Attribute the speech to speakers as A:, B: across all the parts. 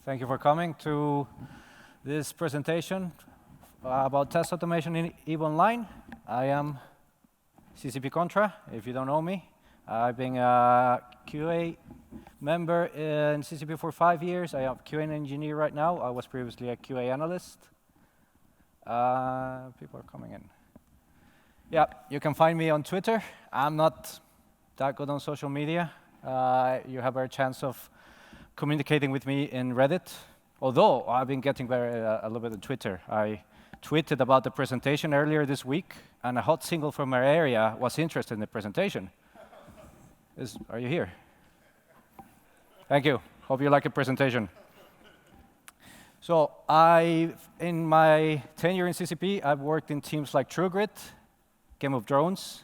A: Thank you for coming to this presentation about test automation in EVE Online. I am CCP Contra, if you don't know me. I've been a QA member in CCP for 5 years. I am a QA engineer right now. I was previously a QA analyst. People are coming in. Yeah, you can find me on Twitter. I'm not that good on social media. You have a chance of communicating with me in Reddit, although I've been getting a little bit on Twitter. I tweeted about the presentation earlier this week, and a hot single from our area was interested in the presentation. Are you here? Thank you. Hope you like the presentation. So in my tenure in CCP, I've worked in teams like TrueGrid, Game of Drones,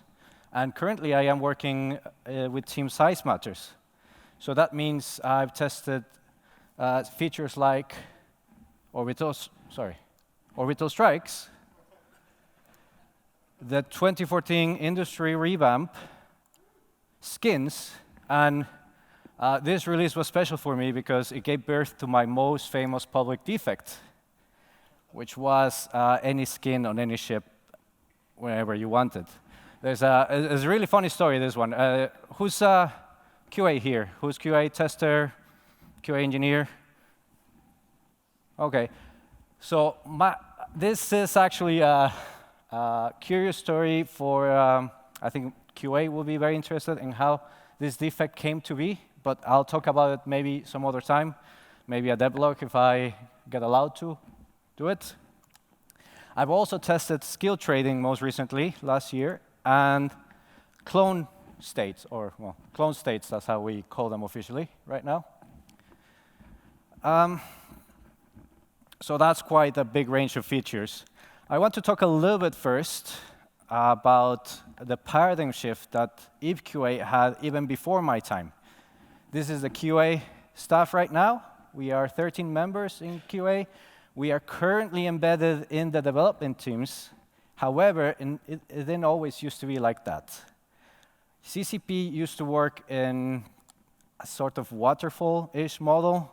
A: and currently I am working with Team Size Matters. So that means I've tested features like Orbital Strikes, the 2014 industry revamp, skins, and this release was special for me because it gave birth to my most famous public defect, which was any skin on any ship wherever you wanted. There's a really funny story, this one. Who's QA here? Who's QA tester, QA engineer? OK. So this is actually a curious story for, I think QA will be very interested in how this defect came to be. But I'll talk about it maybe some other time, maybe a devlog if I get allowed to do it. I've also tested skill trading most recently, last year, and clone states, or well, clone states, that's how we call them officially right now. So that's quite a big range of features. I want to talk a little bit first about the paradigm shift that EVE QA had even before my time. This is the QA staff right now. We are 13 members in QA. We are currently embedded in the development teams. However, it didn't always used to be like that. CCP used to work in a sort of waterfall-ish model.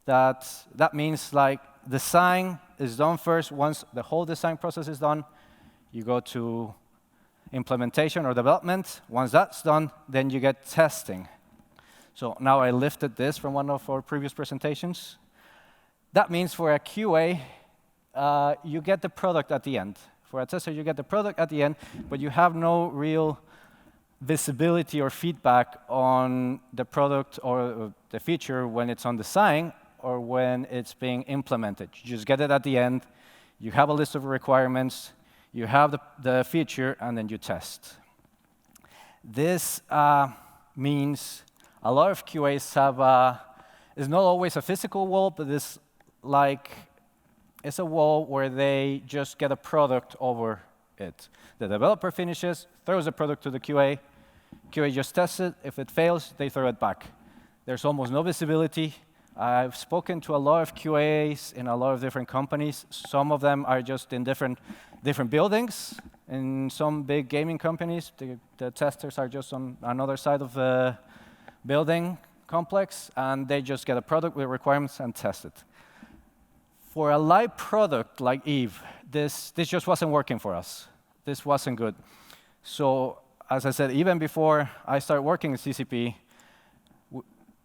A: That means like design is done first. Once the whole design process is done, you go to implementation or development. Once that's done, then you get testing. So now I lifted this from one of our previous presentations. That means for a QA, you get the product at the end. For a tester, you get the product at the end, but you have no real visibility or feedback on the product or the feature when it's on design or when it's being implemented. You just get it at the end. You have a list of requirements. You have the feature, and then you test. This means a lot of QAs have it's not always a physical wall, but it's a wall where they just get a product over it. The developer finishes, throws the product to the QA. QA just tests it. If it fails, they throw it back. There's almost no visibility. I've spoken to a lot of QAs in a lot of different companies. Some of them are just in different buildings. In some big gaming companies, the testers are just on another side of the building complex, and they just get a product with requirements and test it. For a live product like EVE, this just wasn't working for us. This wasn't good. So as I said, even before I started working at CCP,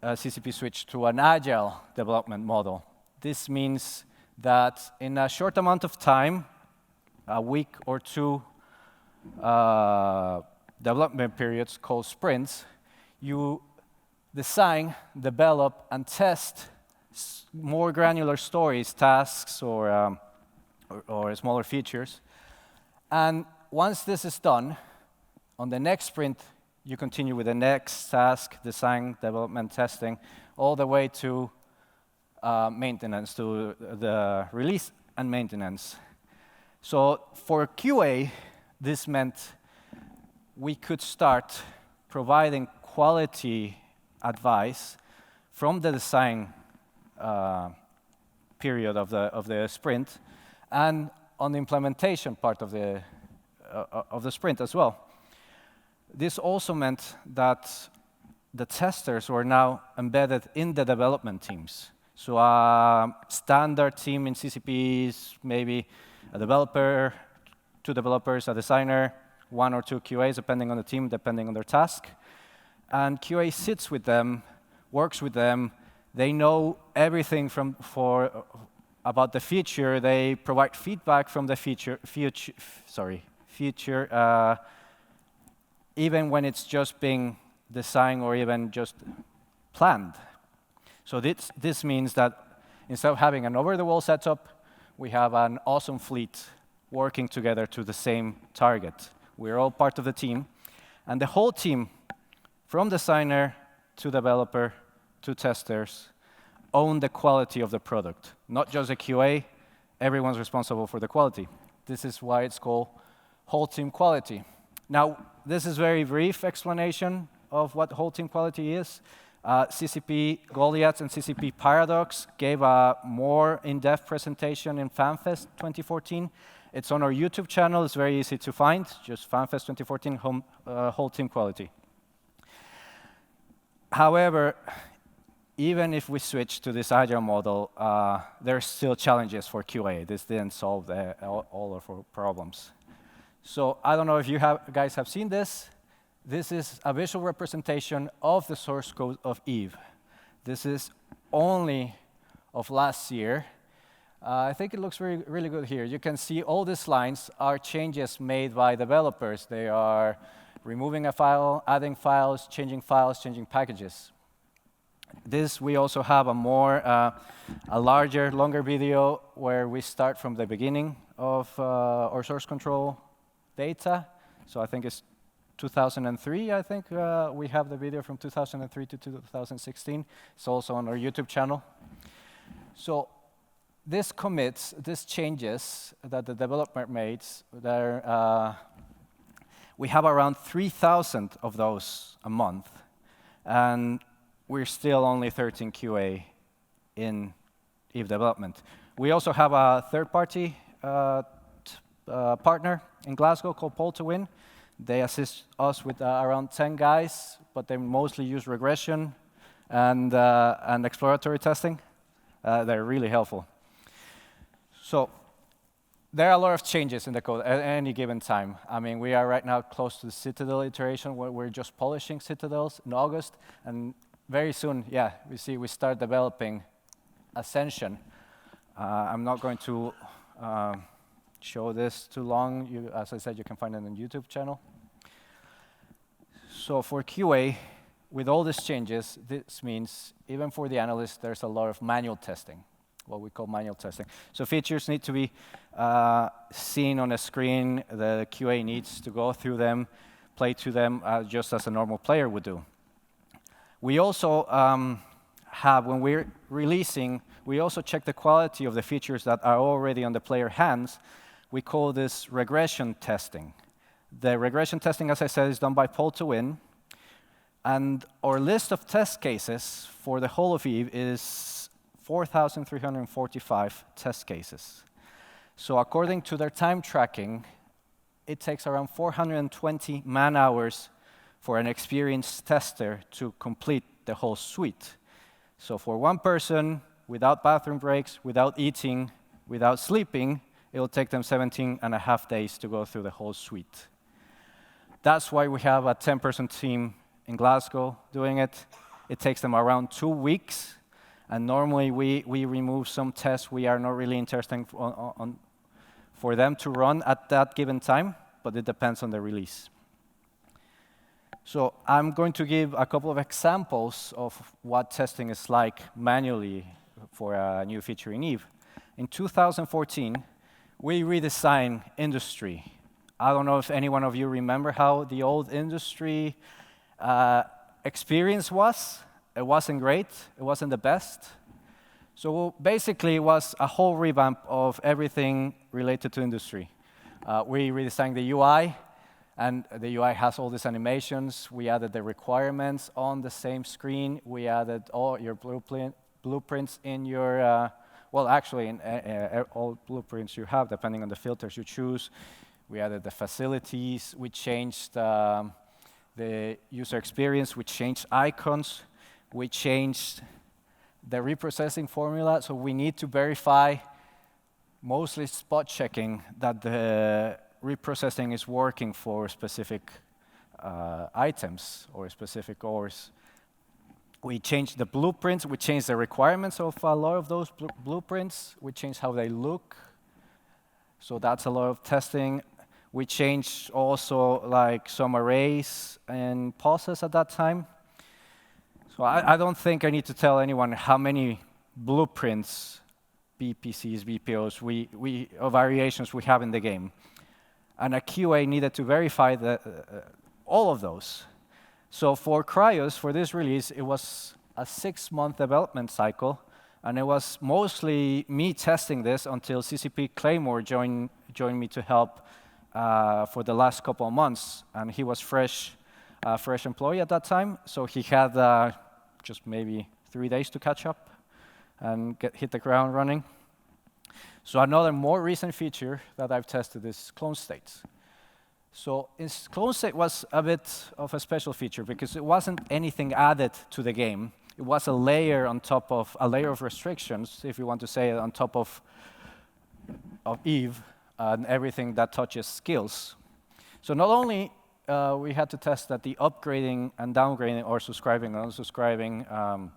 A: CCP switched to an Agile development model. This means that in a short amount of time, a week or two development periods called sprints, you design, develop, and test more granular stories, tasks, or smaller features. And once this is done, on the next sprint, you continue with the next task, design, development, testing, all the way to maintenance, to the release and maintenance. So for QA, this meant we could start providing quality advice from the design period of the sprint, and on the implementation part of the sprint as well. This also meant that the testers were now embedded in the development teams. So a standard team in CCP is maybe a developer, 2 developers, a designer, 1 or 2 QAs, depending on the team, depending on their task. And QA sits with them, works with them. They know everything about the feature. They provide feedback from the feature, even when it's just being designed or even just planned. So this means that instead of having an over-the-wall setup, we have an awesome fleet working together to the same target. We're all part of the team. And the whole team, from designer to developer to testers, own the quality of the product. Not just a QA, everyone's responsible for the quality. This is why it's called whole team quality. Now, this is a very brief explanation of what whole team quality is. CCP Goliath and CCP Paradox gave a more in-depth presentation in Fanfest 2014. It's on our YouTube channel. It's very easy to find. Just Fanfest 2014 whole team quality. However, even if we switch to this Agile model, there are still challenges for QA. This didn't solve all of our problems. So I don't know if you guys have seen this. This is a visual representation of the source code of Eve. This is only of last year. I think it looks really good here. You can see all these lines are changes made by developers. They are removing a file, adding files, changing packages. We also have a larger, longer video where we start from the beginning of our source control data. So I think it's 2003, I think. We have the video from 2003 to 2016. It's also on our YouTube channel. So these commits, these changes that the developer made, we have around 3,000 of those a month. And we're still only 13 QA in Eve development. We also have a third-party partner in Glasgow called Pull to Win. They assist us with around 10 guys, but they mostly use regression and exploratory testing. They're really helpful. So there are a lot of changes in the code at any given time. I mean, we are right now close to the Citadel iteration, where we're just polishing Citadels in August, and very soon, yeah, we start developing Ascension. I'm not going to show this too long. As I said, you can find it on the YouTube channel. So for QA, with all these changes, this means even for the analysts, there's a lot of manual testing, what we call manual testing. So features need to be seen on a screen. The QA needs to go through them, play to them, just as a normal player would do. We also when we're releasing, we also check the quality of the features that are already on the player hands. We call this regression testing. The regression testing, as I said, is done by Pull to Win. And our list of test cases for the whole of Eve is 4,345 test cases. So according to their time tracking, it takes around 420 man-hours for an experienced tester to complete the whole suite. So for one person, without bathroom breaks, without eating, without sleeping, it will take them 17.5 days to go through the whole suite. That's why we have a 10-person team in Glasgow doing it. It takes them around 2 weeks, and normally we remove some tests we are not really interested for them to run at that given time, but it depends on the release. So I'm going to give a couple of examples of what testing is like manually for a new feature in Eve. In 2014, we redesigned Industry. I don't know if any one of you remember how the old Industry experience was. It wasn't great. It wasn't the best. So basically, it was a whole revamp of everything related to Industry. We redesigned the UI, and the UI has all these animations. We added the requirements on the same screen. We added all your blueprints in your, well, actually, in all blueprints you have, depending on the filters you choose. We added the facilities. We changed the user experience. We changed icons. We changed the reprocessing formula, so we need to verify, mostly spot checking, that the reprocessing is working for specific items or specific ores. We changed the blueprints, we changed the requirements of a lot of those blueprints, we changed how they look, so that's a lot of testing. We changed also like some arrays and pulses at that time. So I don't think I need to tell anyone how many blueprints, BPCs, BPOs, or variations we have in the game. And a QA needed to verify all of those. So for Crius, for this release, it was a 6-month development cycle, and it was mostly me testing this until CCP Claymore joined me to help for the last couple of months, and he was fresh employee at that time, so he had just maybe 3 days to catch up and hit the ground running. So another more recent feature that I've tested is clone states. So clone state was a bit of a special feature because it wasn't anything added to the game. It was a layer on top of a layer of restrictions, if you want to say it, on top of Eve and everything that touches skills. So not only we had to test that the upgrading and downgrading or subscribing and unsubscribing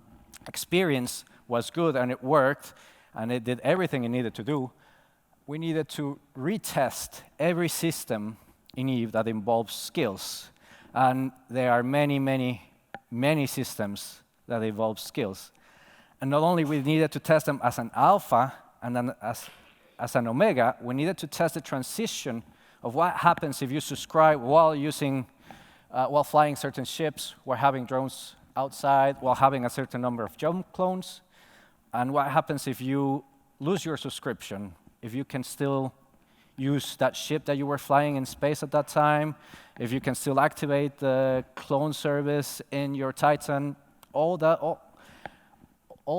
A: experience was good and it worked and it did everything it needed to do, we needed to retest every system in Eve that involves skills. And there are many, many, many systems that involve skills. And not only we needed to test them as an alpha and then as an omega, we needed to test the transition of what happens if you subscribe while flying certain ships, while having drones outside, while having a certain number of jump clones, and what happens if you lose your subscription, if you can still use that ship that you were flying in space at that time, if you can still activate the clone service in your Titan, all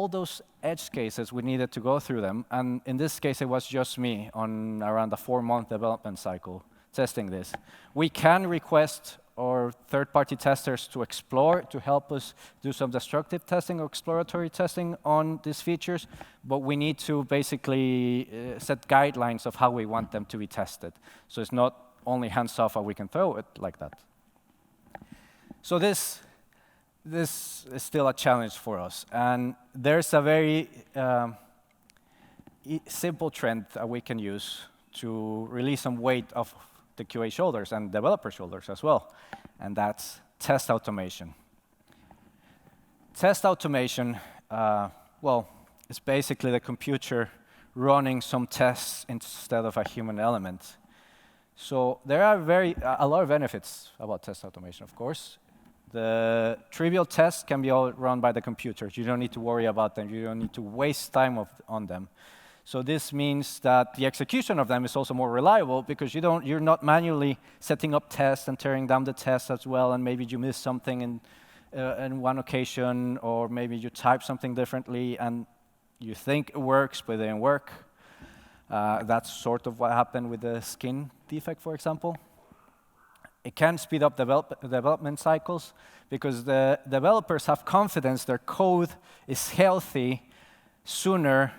A: those edge cases, we needed to go through them. And in this case, it was just me on around a 4-month development cycle testing this. We can request our third-party testers to explore, to help us do some destructive testing or exploratory testing on these features, but we need to basically set guidelines of how we want them to be tested. So it's not only hands-off and we can throw it like that. So this is still a challenge for us. And there's a very simple trend that we can use to release some weight off the QA shoulders and developer shoulders as well, and that's test automation. Test automation, well, it's basically the computer running some tests instead of a human element. So there are a lot of benefits about test automation, of course. The trivial tests can be all run by the computers. You don't need to worry about them. You don't need to waste time on them. So this means that the execution of them is also more reliable because you're not manually setting up tests and tearing down the tests as well, and maybe you miss something in one occasion, or maybe you type something differently and you think it works, but it didn't work. That's sort of what happened with the skin defect, for example. It can speed up development cycles because the developers have confidence their code is healthy sooner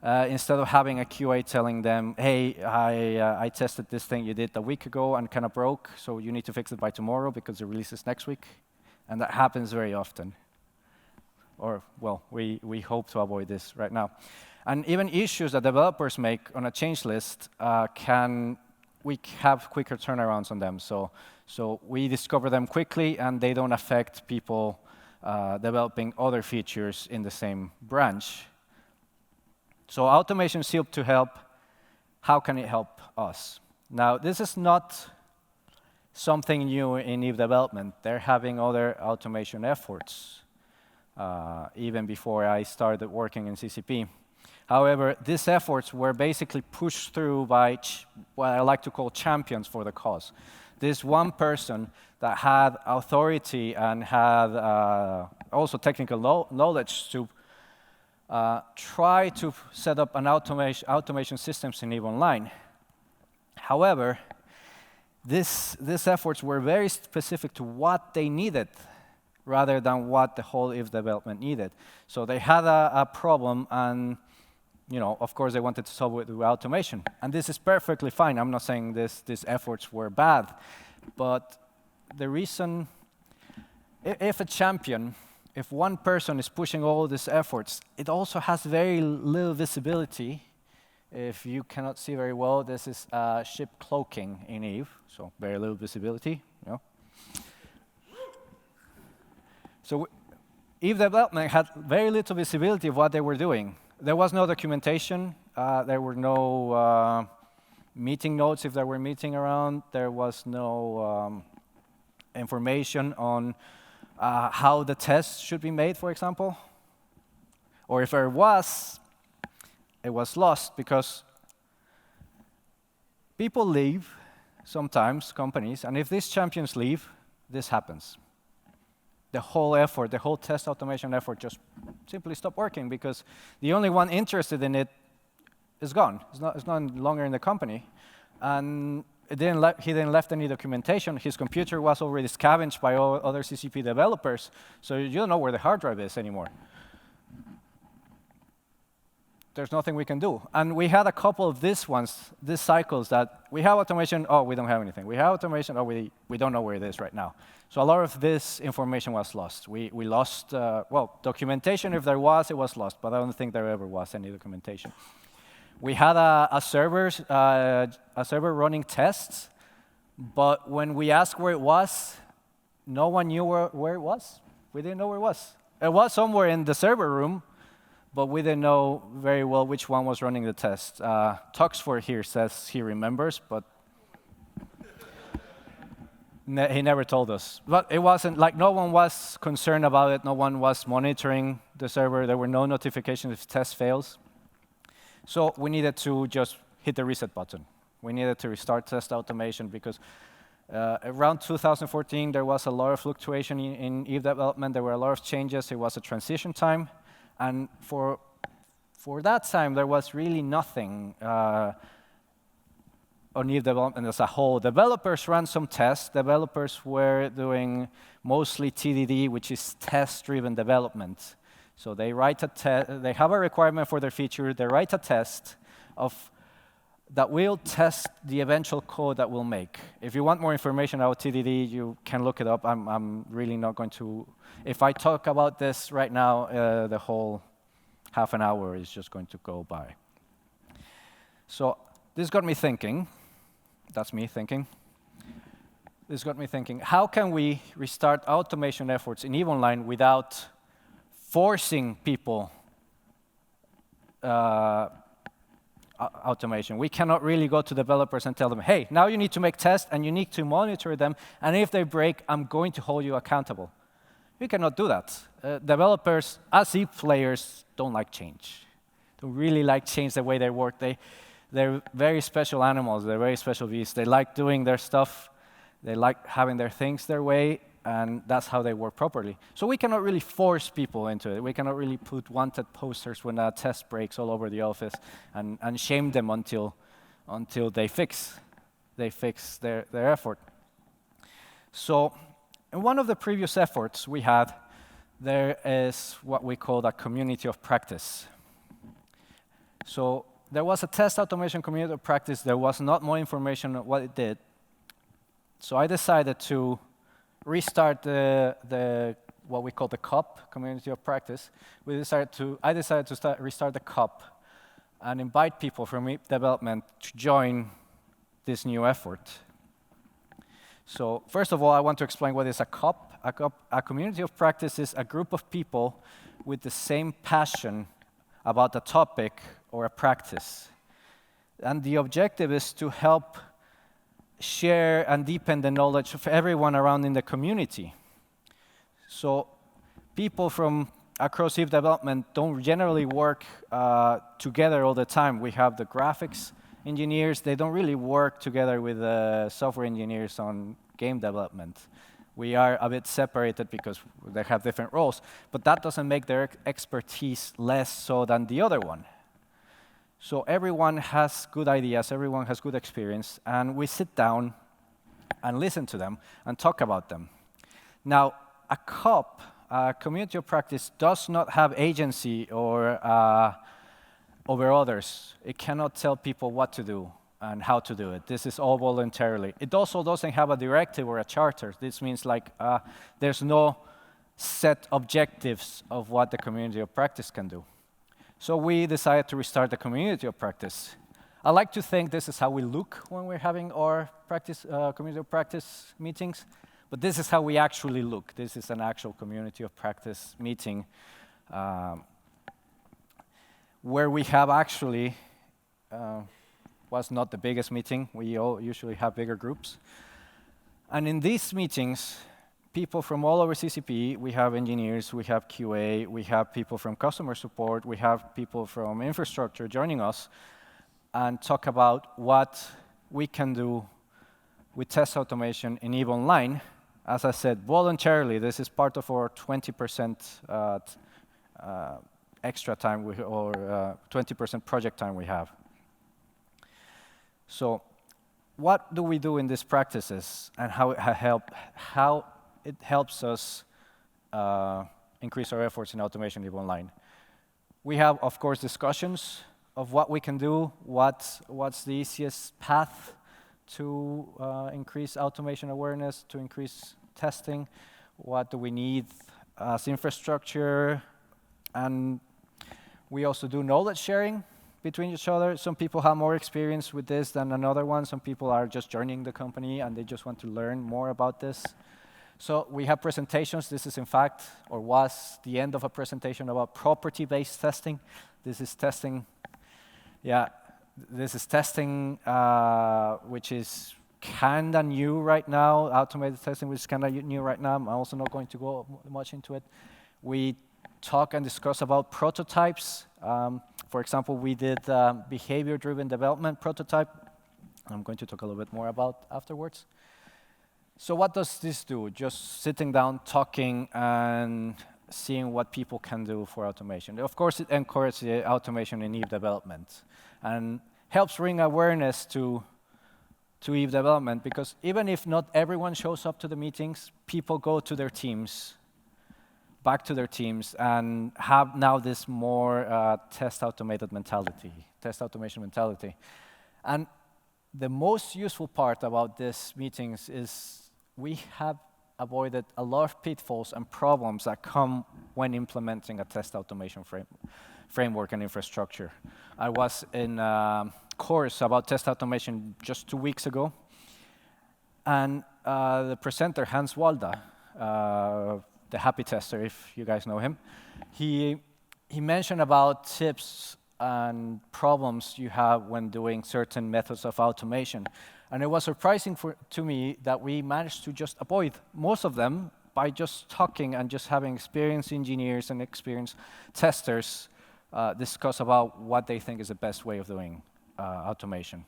A: instead of having a QA telling them, hey, I tested this thing you did a week ago and kind of broke, so you need to fix it by tomorrow because the release is next week. And that happens very often. Or, well, we hope to avoid this right now. And even issues that developers make on a change list we have quicker turnarounds on them. So we discover them quickly, and they don't affect people developing other features in the same branch. So automation is to help. How can it help us? Now, this is not something new in Eve development. They're having other automation efforts, even before I started working in CCP. However, these efforts were basically pushed through by what I like to call champions for the cause. This one person that had authority and had also technical knowledge to try to set up an automation systems in EVE Online. However, these efforts were very specific to what they needed rather than what the whole if development needed. So they had a problem, and of course, they wanted to solve it with automation. And this is perfectly fine. I'm not saying these efforts were bad, but the reason, if a champion, if one person is pushing all these efforts, it also has very little visibility. If you cannot see very well, this is ship cloaking in Eve, so very little visibility. So Eve development had very little visibility of what they were doing. There was no documentation. There were no meeting notes if there were meeting around. There was no information on how the tests should be made, for example. Or if there was, it was lost because people leave sometimes, companies, and if these champions leave, this happens. The whole effort, the whole test automation effort just simply stopped working because the only one interested in it is gone. It's no longer in the company. And he didn't left any documentation. His computer was already scavenged by all other CCP developers, so you don't know where the hard drive is anymore. There's nothing we can do. And we had a couple of these cycles that we have automation, oh, we don't have anything. We have automation, oh, we don't know where it is right now. So a lot of this information was lost. We lost, well, documentation, if there was, it was lost, but I don't think there ever was any documentation. We had a server running tests, but when we asked where it was, no one knew where it was. We didn't know where it was. It was somewhere in the server room, but we didn't know very well which one was running the test. Tuxford here says he remembers, but he never told us. But it wasn't like no one was concerned about it. No one was monitoring the server. There were no notifications if test fails. So we needed to just hit the reset button. We needed to restart test automation because around 2014, there was a lot of fluctuation in Eve development. There were a lot of changes. It was a transition time. And for that time, there was really nothing on Eve development as a whole. Developers ran some tests. Developers were doing mostly TDD, which is test-driven development. So they write a test. They have a requirement for their feature. They write a test that will test the eventual code that we'll make. If you want more information about TDD, you can look it up. I'm really not going to. If I talk about this right now, the whole half an hour is just going to go by. So this got me thinking. That's me thinking. This got me thinking, how can we restart automation efforts in EVE Online without forcing people automation? We cannot really go to developers and tell them, hey, now you need to make tests and you need to monitor them, and if they break, I'm going to hold you accountable. We cannot do that. Developers, as EVE players, don't like change. Don't really like change the way they work. They're very special animals. They're very special beasts. They like doing their stuff. They like having their things their way, and that's how they work properly. So we cannot really force people into it. We cannot really put wanted posters when a test breaks all over the office and shame them until they fix their effort. So in one of the previous efforts we had, there is what we call a community of practice. So there was a test automation community of practice. There was not more information on what it did. So I decided to restart what we call the COP, community of practice. I decided to restart the COP and invite people from EVE development to join this new effort. So first of all, I want to explain what is a COP. A community of practice is a group of people with the same passion about a topic or a practice. And the objective is to help share and deepen the knowledge of everyone around in the community. So people from across EVE development don't generally work together all the time. We have the graphics engineers. They don't really work together with the software engineers on game development. We are a bit separated because they have different roles, but that doesn't make their expertise less so than the other one. So everyone has good ideas, everyone has good experience, and we sit down and listen to them and talk about them. Now, a COP, a community of practice, does not have agency or over others. It cannot tell people what to do and how to do it. This is all voluntarily. It also doesn't have a directive or a charter. This means like there's no set objectives of what the community of practice can do. So we decided to restart the community of practice. I like to think this is how we look when we're having our practice, community of practice meetings, but this is how we actually look. This is an actual community of practice meeting where we have actually, was not the biggest meeting. We all usually have bigger groups. And in these meetings, people from all over CCP, we have engineers, we have QA, we have people from customer support, we have people from infrastructure joining us and talk about what we can do with test automation in EVE Online. As I said, voluntarily, this is part of our 20% extra time or 20% project time we have. So what do we do in these practices and how it helps us increase our efforts in automation EVE Online? We have, of course, discussions of what we can do, what's the easiest path to increase automation awareness, to increase testing, what do we need as infrastructure, and we also do knowledge sharing between each other. Some people have more experience with this than another one. Some people are just joining the company and they just want to learn more about this. So we have presentations. This is, in fact, or was the end of a presentation about property-based testing. This is testing, which is kind of new right now, automated testing, which is kind of new right now. I'm also not going to go much into it. We talk and discuss about prototypes. For example, we did behavior-driven development prototype. I'm going to talk a little bit more about afterwards. So what does this do? Just sitting down, talking, and seeing what people can do for automation. Of course, it encourages automation in EVE development and helps bring awareness to EVE development, because even if not everyone shows up to the meetings, people go to their teams, back to their teams, and have now this more test automation mentality. And the most useful part about these meetings is we have avoided a lot of pitfalls and problems that come when implementing a test automation framework and infrastructure. I was in a course about test automation just 2 weeks ago, and the presenter, Hans Walda, the happy tester, if you guys know him, he mentioned about tips and problems you have when doing certain methods of automation. And it was surprising to me that we managed to just avoid most of them by just talking and just having experienced engineers and experienced testers discuss about what they think is the best way of doing automation.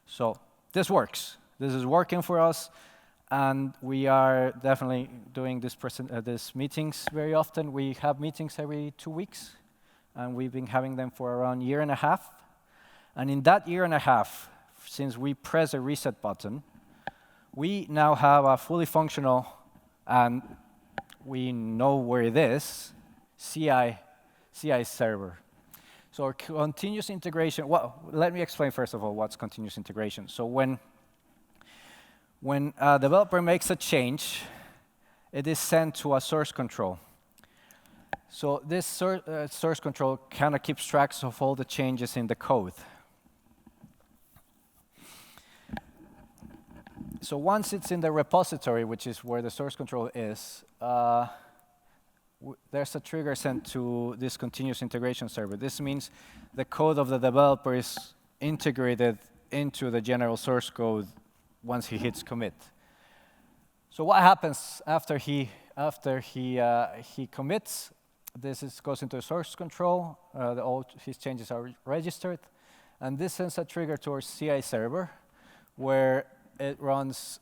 A: So this works. This is working for us. And we are definitely doing these meetings very often. We have meetings every 2 weeks, and we've been having them for around a year and a half. And in that year and a half, since we press a reset button, we now have a fully functional, and we know where it is, CI server. So our continuous integration, well, let me explain first of all what's continuous integration. So when a developer makes a change, it is sent to a source control. So this source control kind of keeps track of all the changes in the code. So once it's in the repository, which is where the source control is, there's a trigger sent to this continuous integration server. This means the code of the developer is integrated into the general source code once he hits commit. So what happens after he commits? This goes into source control. All his changes are registered, and this sends a trigger to our CI server, where it runs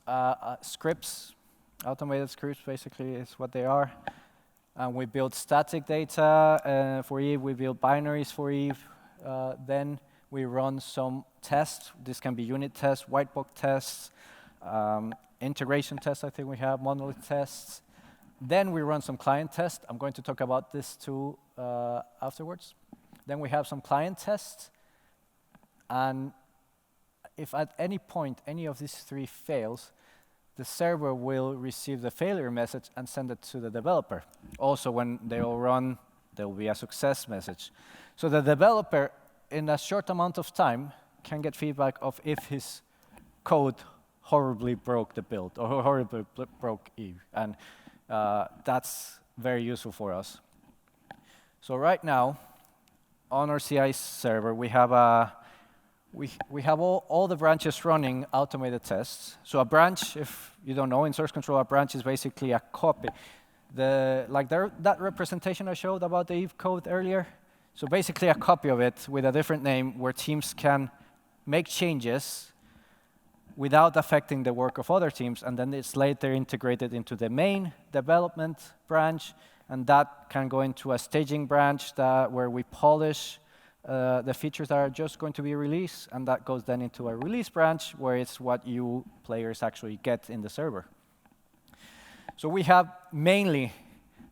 A: scripts. Automated scripts, basically, is what they are. And we build static data for EVE. We build binaries for EVE. Then we run some tests. This can be unit tests, white box tests, integration tests, I think we have, monolith tests. Then we run some client tests. I'm going to talk about this too afterwards. Then we have some client tests. And if at any point any of these three fails, the server will receive the failure message and send it to the developer. Also, when they all run, there will be a success message. So the developer, in a short amount of time, can get feedback of if his code horribly broke the build or horribly broke Eve. And that's very useful for us. So right now, on our CI server, we have all the branches running automated tests. So a branch, if you don't know, in source control, a branch is basically a copy. That representation I showed about the Eve code earlier, so basically a copy of it with a different name where teams can make changes without affecting the work of other teams, and then it's later integrated into the main development branch, and that can go into a staging branch where we polish the features that are just going to be released, and that goes then into a release branch where it's what you players actually get in the server. So we have mainly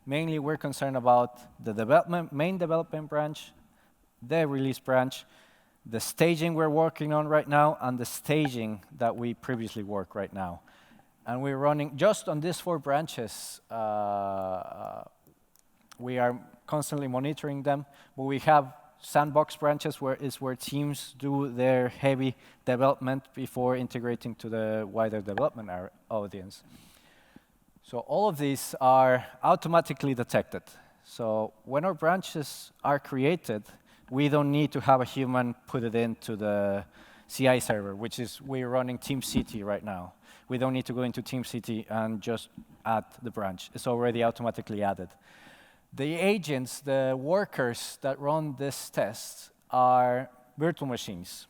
A: we're concerned about the main development branch, the release branch, the staging we're working on right now, and the staging that we previously worked right now. And we're running just on these 4 branches. We are constantly monitoring them, but we have sandbox branches where teams do their heavy development before integrating to the wider development audience. So all of these are automatically detected. So when our branches are created, we don't need to have a human put it into the CI server, which is we're running TeamCity right now. We don't need to go into TeamCity and just add the branch. It's already automatically added. The agents, the workers that run this test are virtual machines.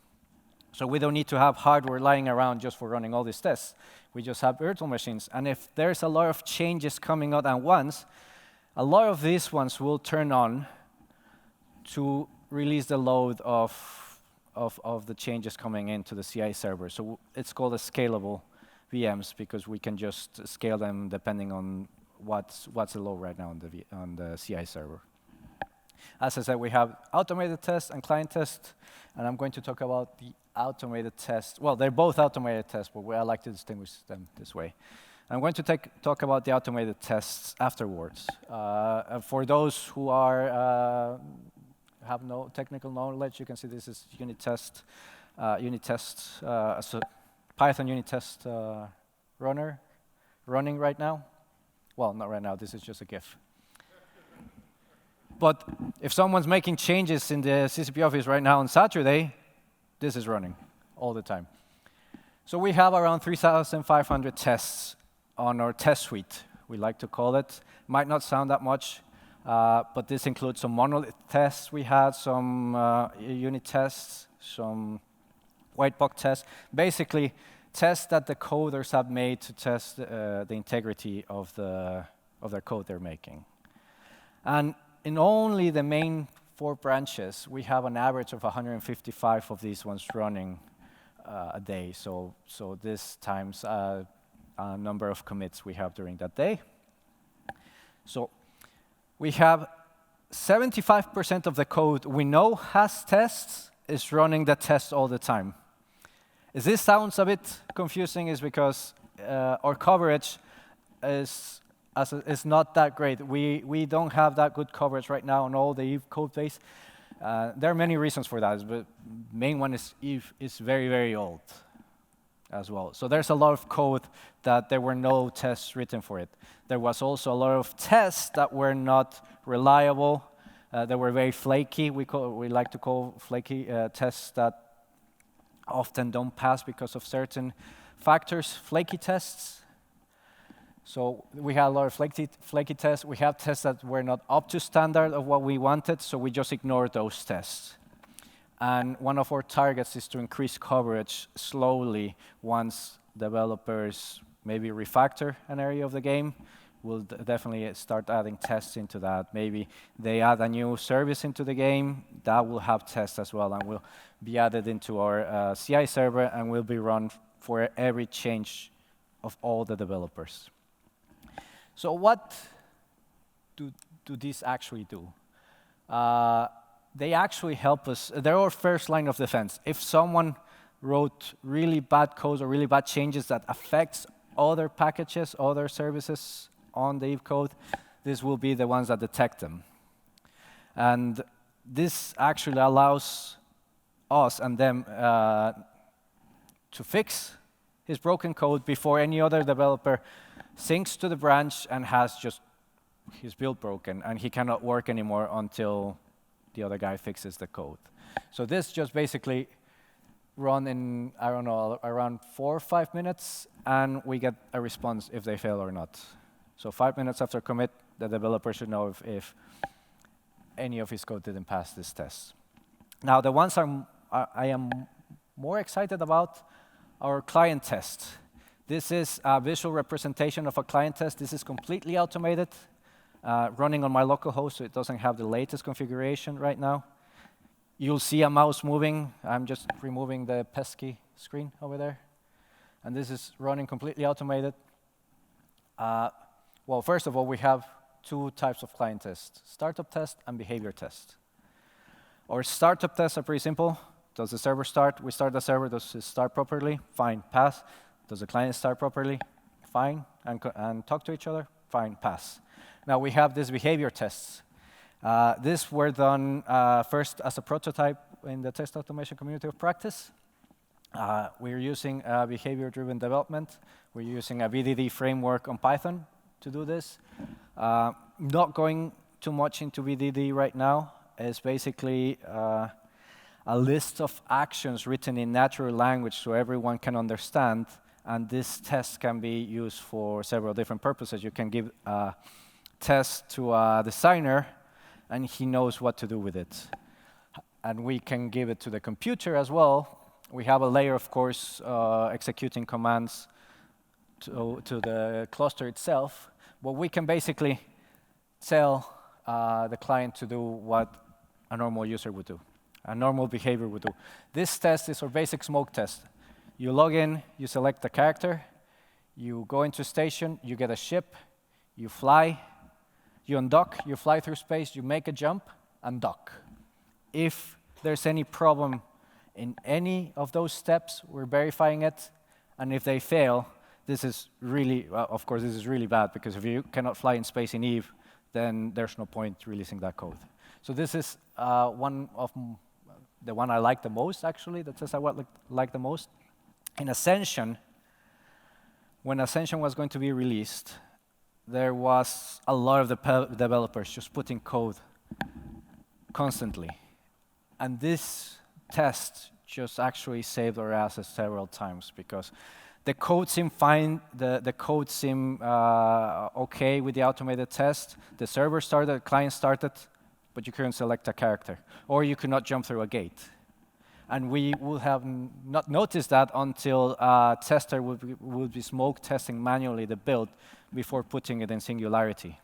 A: So we don't need to have hardware lying around just for running all these tests. We just have virtual machines. And if there's a lot of changes coming out at once, a lot of these ones will turn on to release the load of the changes coming into the CI server. So it's called a scalable VMs because we can just scale them depending on what's the load right now on the CI server. As I said, we have automated tests and client tests, and I'm going to talk about the automated tests. Well, they're both automated tests, but I like to distinguish them this way. I'm going to talk about the automated tests afterwards. For those who have no technical knowledge, you can see this is unit test, so Python unit test running right now. Well, not right now. This is just a GIF. But if someone's making changes in the CCP office right now on Saturday, this is running all the time. So we have around 3,500 tests on our test suite, we like to call it. Might not sound that much, but this includes some monolith tests we had, some unit tests, some white box tests. Basically, tests that the coders have made to test the integrity of their code they're making. And in only the main 4 branches, we have an average of 155 of these ones running a day. So this times a number of commits we have during that day. So we have 75% of the code we know has tests is running the tests all the time. If this sounds a bit confusing, is because our coverage is not that great. We don't have that good coverage right now on all the Eve code base. There are many reasons for that, but the main one is Eve is very, very old as well. So there's a lot of code that there were no tests written for it. There was also a lot of tests that were not reliable. They were very flaky. We like to call flaky tests that often don't pass because of certain factors, flaky tests. So we had a lot of flaky tests. We have tests that were not up to standard of what we wanted, so we just ignored those tests. And one of our targets is to increase coverage slowly once developers maybe refactor an area of the game. We'll definitely start adding tests into that. Maybe they add a new service into the game, that will have tests as well, and will be added into our CI server and will be run for every change of all the developers. So what do these actually do? They actually help us. They're our first line of defense. If someone wrote really bad codes or really bad changes that affects other packages, other services on the Eve code, this will be the ones that detect them. And this actually allows us and them to fix his broken code before any other developer syncs to the branch and has just his build broken, and he cannot work anymore until the other guy fixes the code. So this just basically run in, I don't know, around 4 or 5 minutes, and we get a response if they fail or not. So 5 minutes after commit, the developer should know if any of his code didn't pass this test. Now, the ones I am more excited about are client tests. This is a visual representation of a client test. This is completely automated, running on my local host, so it doesn't have the latest configuration right now. You'll see a mouse moving. I'm just removing the pesky screen over there. And this is running completely automated. Well, first of all, we have 2 types of client tests, startup test and behavior test. Our startup tests are pretty simple. Does the server start? We start the server. Does it start properly? Fine, pass. Does the client start properly? Fine, and talk to each other? Fine, pass. Now we have these behavior tests. These were done first as a prototype in the test automation community of practice. We're using behavior-driven development. We're using a VDD framework on Python to do this. Not going too much into VDD right now. It's basically a list of actions written in natural language so everyone can understand, and this test can be used for several different purposes. You can give a test to a designer, and he knows what to do with it. And we can give it to the computer as well. We have a layer, of course, executing commands to the cluster itself, but we can basically tell the client to do what a normal user would do, a normal behavior would do. This test is our basic smoke test. You log in, you select a character, you go into station, you get a ship, you fly, you undock, you fly through space, you make a jump, and dock. If there's any problem in any of those steps, we're verifying it, and if they fail, this is really, well, of course, this is really bad, because if you cannot fly in space in Eve, then there's no point releasing that code. So this is one of the one I like the most, actually, the test I like the most. In Ascension, when Ascension was going to be released, there was a lot of the developers just putting code constantly. And this test just actually saved our asses several times, because the code seemed fine, the code seemed okay with the automated test. The server started, the client started, but you couldn't select a character, or you could not jump through a gate. And we would have not noticed that until a tester would be smoke testing manually the build before putting it in Singularity.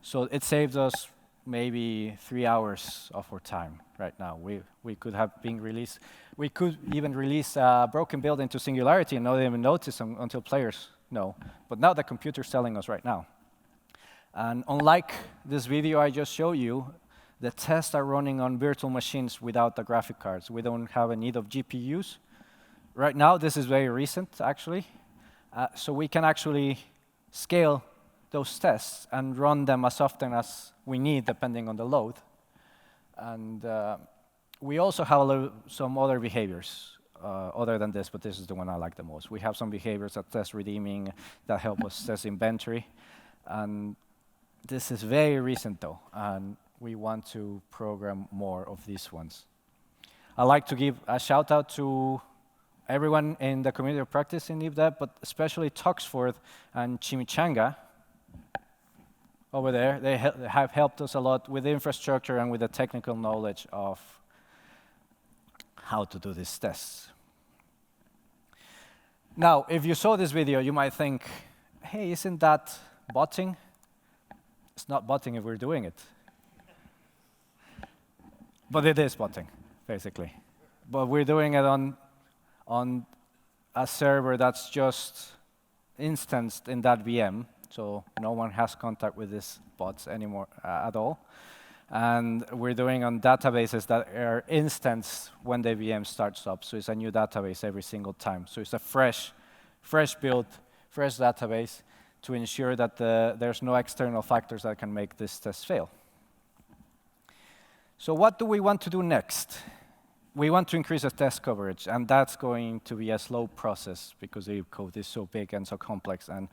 A: So it saved us maybe 3 hours of our time right now. We could have been released. We could even release a broken build into Singularity and not even notice until players know. But now the computer's telling us right now. And unlike this video I just showed you, the tests are running on virtual machines without the graphic cards. We don't have a need of GPUs. Right now, this is very recent, actually. So we can actually scale those tests and run them as often as we need, depending on the load. And we also have some other behaviors other than this, but this is the one I like the most. We have some behaviors that test redeeming, that help us test inventory. And this is very recent, though, and we want to program more of these ones. I'd like to give a shout out to everyone in the community of practice in EveDev, but especially Tuxford and Chimichanga over there. They have helped us a lot with the infrastructure and with the technical knowledge of how to do these tests. Now, if you saw this video, you might think, hey, isn't that botting? It's not botting if we're doing it. But it is botting, basically. But we're doing it on a server that's just instanced in that VM. so no one has contact with these bots anymore at all. And we're doing on databases that are instanced when the VM starts up. So it's a new database every single time. So it's a fresh build, fresh database to ensure that there's no external factors that can make this test fail. So what do we want to do next? We want to increase the test coverage, and that's going to be a slow process because the code is so big and so complex. And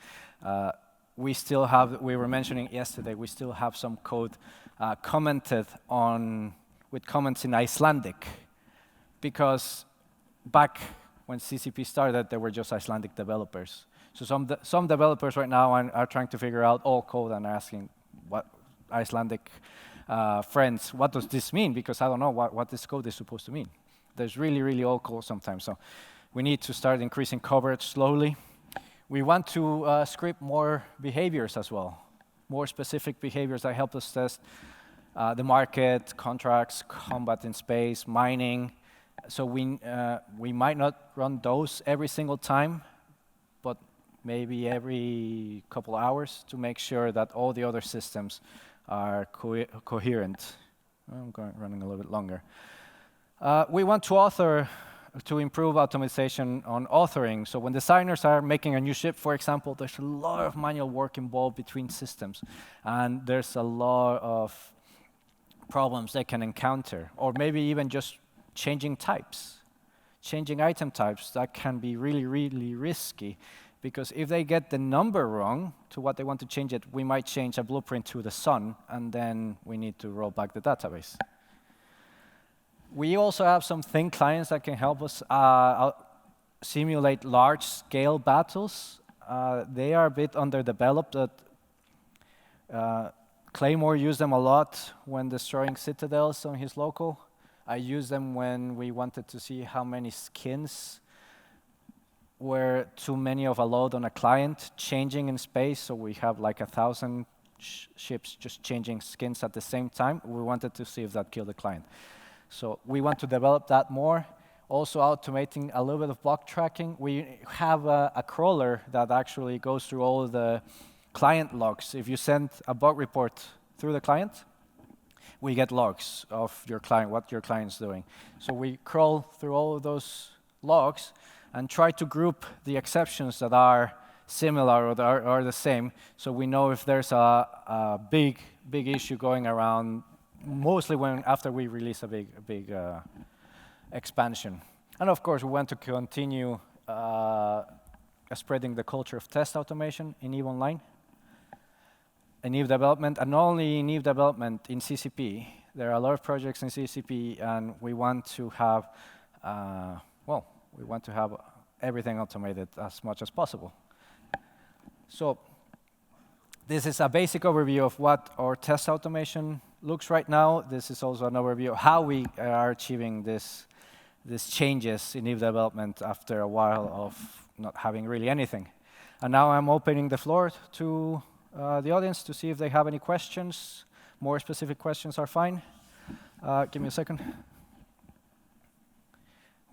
A: we were mentioning yesterday, we still have some code commented on with comments in Icelandic, because back when CCP started, there were just Icelandic developers. So some developers right now are trying to figure out all code and asking what Icelandic friends, what does this mean? Because I don't know what this code is supposed to mean. There's really, really old code sometimes. So we need to start increasing coverage slowly. We want to script more behaviors as well, more specific behaviors that help us test the market, contracts, combat in space, mining. So we might not run those every single time, but maybe every couple hours to make sure that all the other systems are coherent. I'm running a little bit longer. We want to improve automation on authoring. So when designers are making a new ship, for example, there's a lot of manual work involved between systems. And there's a lot of problems they can encounter. Or maybe even just changing types, changing item types. That can be really, really risky. Because if they get the number wrong to what they want to change it, we might change a blueprint to the sun, and then we need to roll back the database. We also have some thin clients that can help us simulate large-scale battles. They are a bit underdeveloped. Claymore used them a lot when destroying citadels on his local. I used them when we wanted to see how many skins were too many of a load on a client changing in space. So we have like 1,000 ships just changing skins at the same time. We wanted to see if that killed the client. So we want to develop that more. Also automating a little bit of bug tracking. We have a crawler that actually goes through all the client logs. If you send a bug report through the client, we get logs of your client, what your client's doing. So we crawl through all of those logs and try to group the exceptions that are similar or are the same, so we know if there's a big issue going around, mostly after we release a big expansion. And of course, we want to continue spreading the culture of test automation in EVE Online, in EVE development, and not only in EVE development, in CCP. There are a lot of projects in CCP, and we want to have, we want to have everything automated as much as possible. So this is a basic overview of what our test automation looks right now. This is also an overview of how we are achieving these changes in EVE development after a while of not having really anything. And now I'm opening the floor to the audience to see if they have any questions. More specific questions are fine. Give me a second.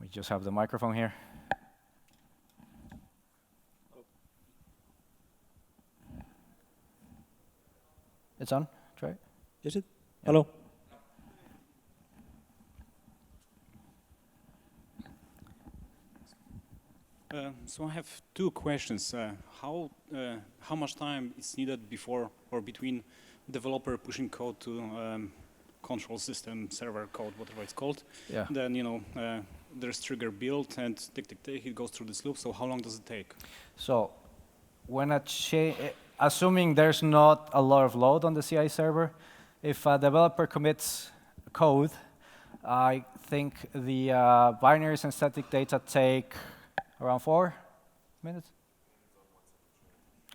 A: We just have the microphone here. It's on? Try it.
B: Is it?
A: Yeah.
B: Hello.
C: So I have two questions. How much time is needed before or between developer pushing code to control system, server code, whatever it's called?
A: Yeah.
C: Then there's trigger build and tick, it goes through this loop. So how long does it take?
A: So when assuming there's not a lot of load on the CI server, if a developer commits code, I think the binaries and static data take around 4 minutes.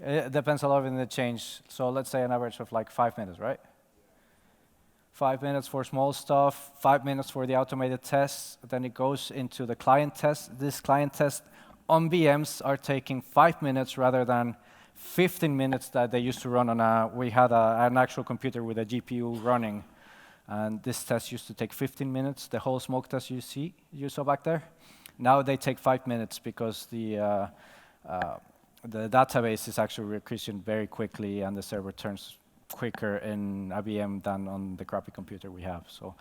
A: It depends a lot on the change. So let's say an average of like 5 minutes, right? 5 minutes for small stuff, 5 minutes for the automated tests. Then it goes into the client test. This client test on VMs are taking 5 minutes rather than 15 minutes that they used to run on we had an actual computer with a GPU running. And this test used to take 15 minutes, the whole smoke test you saw back there. Now they take 5 minutes because the the database is actually requisitioned very quickly, and the server turns quicker in a VM than on the crappy computer we have. So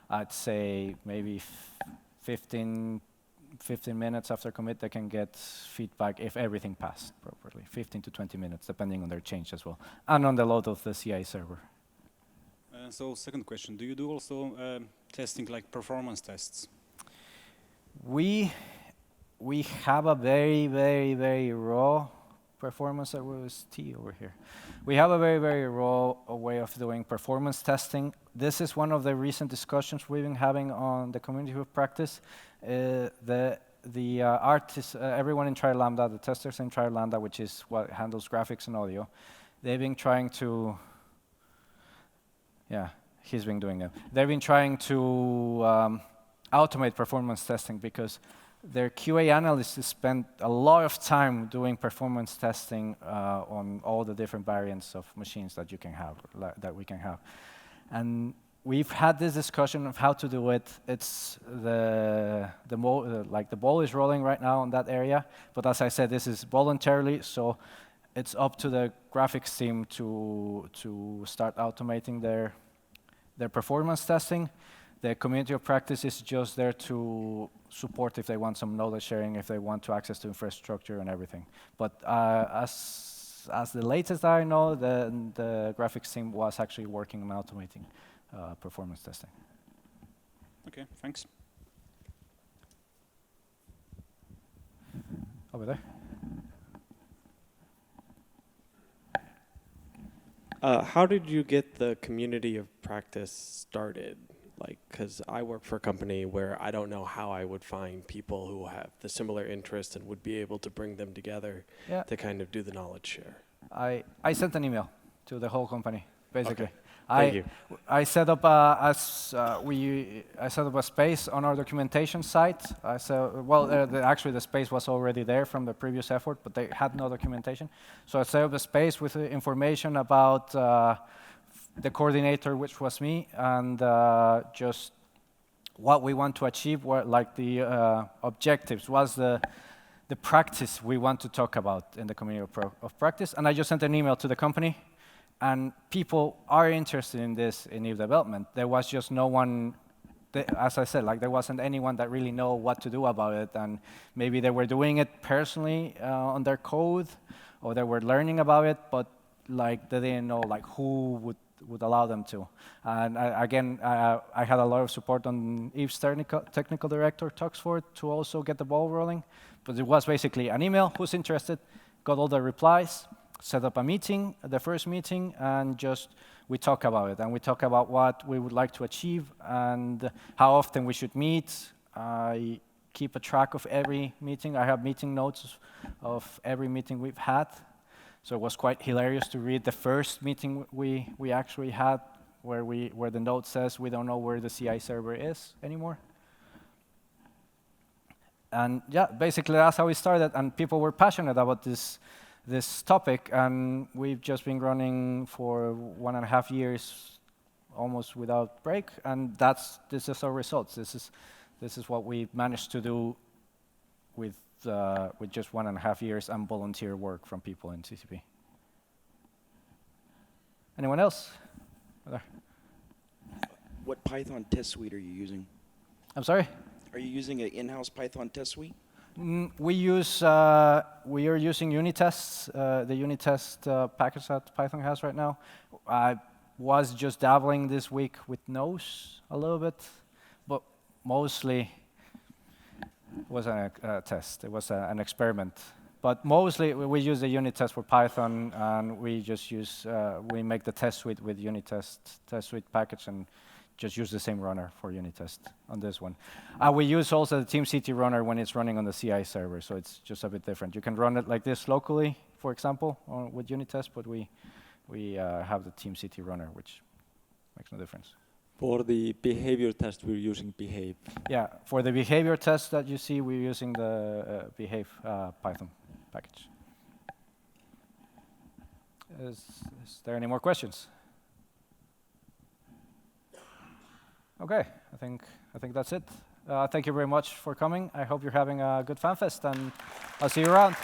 A: I'd say maybe 15 minutes after commit, they can get feedback if everything passed properly. 15 to 20 minutes, depending on their change as well, and on the load of the CI server.
C: So second question, do you do also testing like performance tests?
A: We have a very, very, very raw performance. That was T over here. We have a very, very raw way of doing performance testing. This is one of the recent discussions we've been having on the community of practice. The artists, everyone in Trial Lambda, the testers in Trial Lambda, which is what handles graphics and audio, they've been trying to, yeah, he's been doing it. They've been trying to automate performance testing because their QA analysts spend a lot of time doing performance testing on all the different variants of machines that you can have, that we can have. And we've had this discussion of how to do it. It's like the ball is rolling right now in that area. But as I said, this is voluntarily, so it's up to the graphics team to start automating their performance testing. The community of practice is just there to support if they want some knowledge sharing, if they want to access to infrastructure and everything. But as the latest I know, the graphics team was actually working on automating performance testing.
C: Okay, thanks.
A: Over there.
B: How did you get the community of practice started? Like, because I work for a company where I don't know how I would find people who have the similar interests and would be able to bring them together to kind of do the knowledge share.
A: I sent an email to the whole company, basically.
B: Okay. Thank you.
A: I set up I set up a space on our documentation site. Actually the space was already there from the previous effort, but they had no documentation. So I set up a space with information about the coordinator, which was me, and just what we want to achieve, like the objectives, was the practice we want to talk about in the community of practice. And I just sent an email to the company, and people are interested in this in new development. There was just no one, as I said, like there wasn't anyone that really know what to do about it, and maybe they were doing it personally on their code, or they were learning about it, but like they didn't know like who would allow them to. And I had a lot of support on Eve's technical director, Tuxford, to also get the ball rolling. But it was basically an email, who's interested, got all the replies, set up a meeting, the first meeting, and just we talk about it. And we talk about what we would like to achieve and how often we should meet. I keep a track of every meeting. I have meeting notes of every meeting we've had. So it was quite hilarious to read the first meeting we actually had, where the note says we don't know where the CI server is anymore. And yeah, basically that's how we started, and people were passionate about this topic, and we've just been running for 1.5 years, almost without break, and this is our results. This is what we managed to do with just 1.5 years and volunteer work from people in CCP. Anyone else? There.
D: What Python test suite are you using?
A: I'm sorry?
D: Are you using an in-house Python test suite?
A: We are using unit tests, the unit test package that Python has right now. I was just dabbling this week with Nose a little bit, but mostly it was a test. It was an experiment. But mostly we use the unit test for Python, and we just use, we make the test suite with unit test suite package and just use the same runner for unit test on this one. We use also the TeamCity runner when it's running on the CI server, so it's just a bit different. You can run it like this locally, for example, with unit test, but we have the TeamCity runner, which makes no difference.
E: For the behavior test, we're using Behave.
A: Yeah, for the behavior test that you see, we're using the Behave Python package. Is there any more questions? Okay, I think that's it. Thank you very much for coming. I hope you're having a good Fanfest, and I'll see you around.